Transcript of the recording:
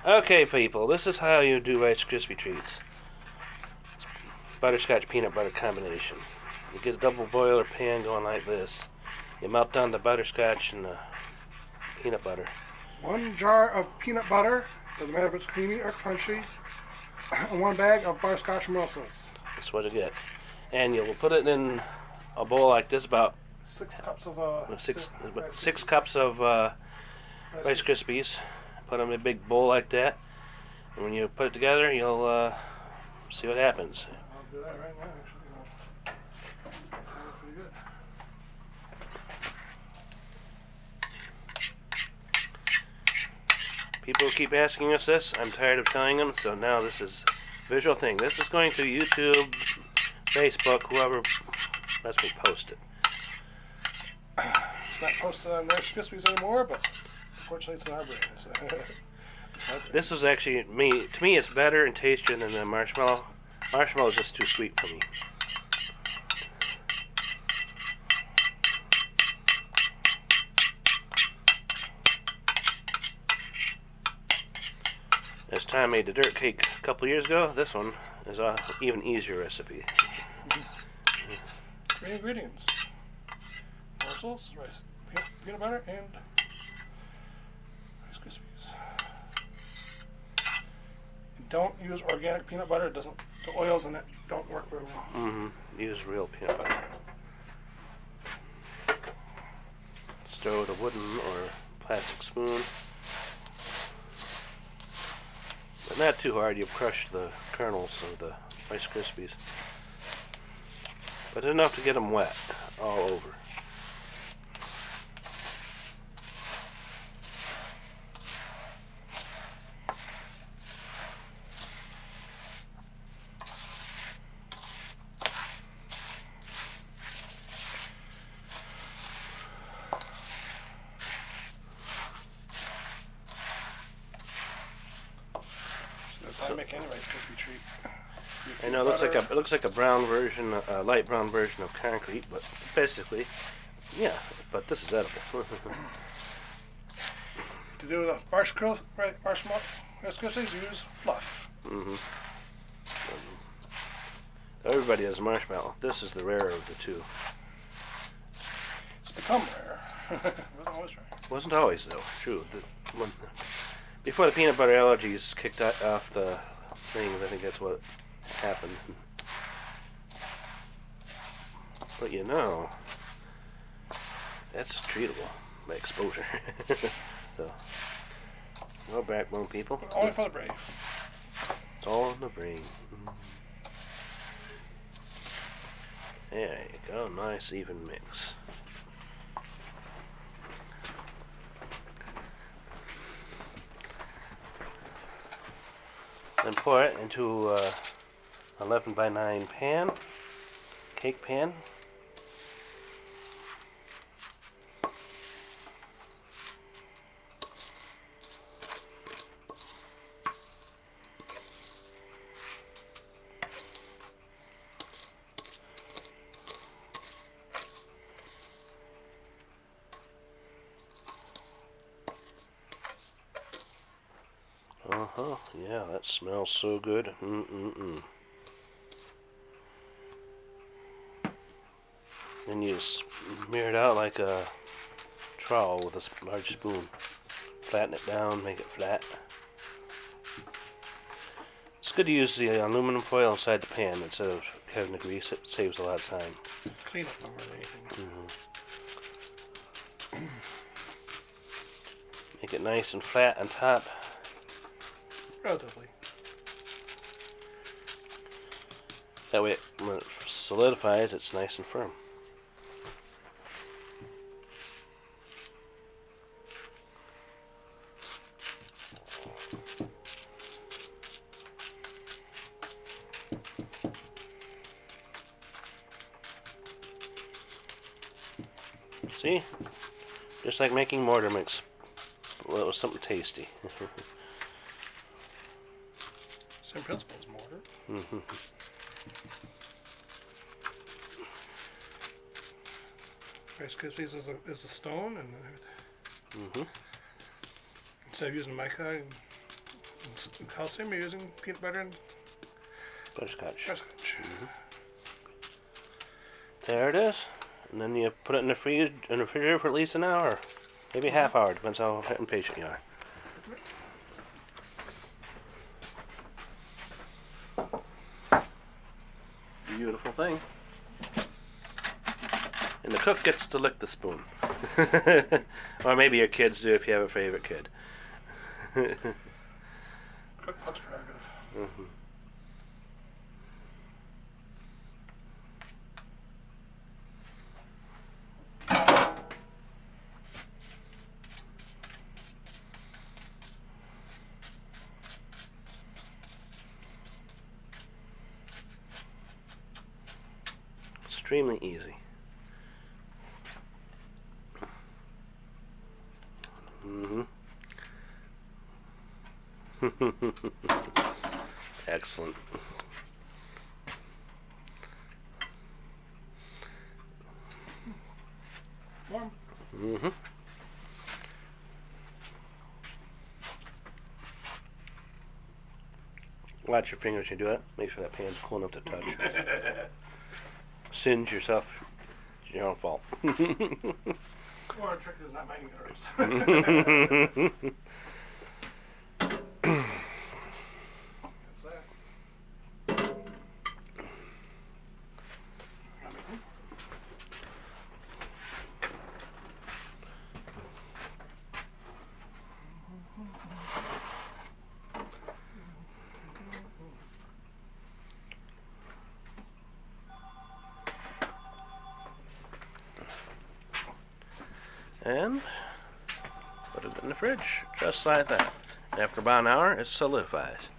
Okay, people, this is how you do Rice Crispy treats. Butterscotch peanut butter combination. You get a double boiler pan going like this. You melt down the butterscotch and the peanut butter. 1 jar of peanut butter, doesn't matter if it's creamy or crunchy, and 1 bag of butterscotch morsels. That's what it gets. And you'll put it in a bowl like this, about 6 cups of six cups of Rice Krispies. Put them in a big bowl like that. And when you put it together, you'll see what happens. I'll do that right now, actually. Pretty good. People keep asking us this. I'm tired of telling them, so now this is a visual thing. This is going to YouTube, Facebook, whoever lets me post it. It's not posted on Rice Krispies anymore, but unfortunately it's in our brains. This is actually, to me it's better and tastier than the marshmallow. Marshmallow is just too sweet for me. As Tom made the dirt cake a couple years ago, this one is an even easier recipe. 3 ingredients: morsels, rice, peanut butter, and Rice Krispies. And don't use organic peanut butter. It doesn't. The oils in it don't work very well. Use real peanut butter. Stir with a wooden or plastic spoon. But not too hard, you'll crush the kernels of the Rice Krispies. But enough to get them wet all over. If I make any Rice Krispie treat, I know it looks like a brown version, a light brown version of concrete, but basically, yeah. But this is edible. to do the marshmallow Rice Krispies, use fluff. Everybody has marshmallow. This is the rarer of the two. It's become rare. It wasn't always rare. Wasn't always though. True. Before the peanut butter allergies kicked off the things, I think that's what happened. But you know, that's treatable by exposure. So, no backbone, people. But only for the brave. It's all in the brain. There you go. Nice even mix. Then pour it into a 11x9 pan, cake pan. Yeah, that smells so good. Then you smear it out like a trowel with a large spoon. Flatten it down, make it flat. It's good to use the aluminum foil inside the pan instead of having to grease it. It saves a lot of time. Clean up more than anything. Make it nice and flat on top. Relatively. That way, when it solidifies, it's nice and firm. See? Just like making mortar mix. Well, it was something tasty. Same principle as mortar. Rice Krispies is a stone, and instead of using mica, Calcium, you're using peanut butter and Butterscotch. butterscotch. There it is. And then you put it in the refrigerator for at least an hour. Maybe a half hour, depends how impatient you are. Beautiful thing. And the cook gets to lick the spoon. Or maybe your kids do if you have a favorite kid. Cook looks prerogative. Extremely easy. Excellent. Warm. Watch your fingers when you do it. Make sure that pan's cool enough to touch. Singe yourself. It's your own fault. Or a trick is not mine, yours. That's that. And put it in the fridge, just like that. After about an hour, it solidifies.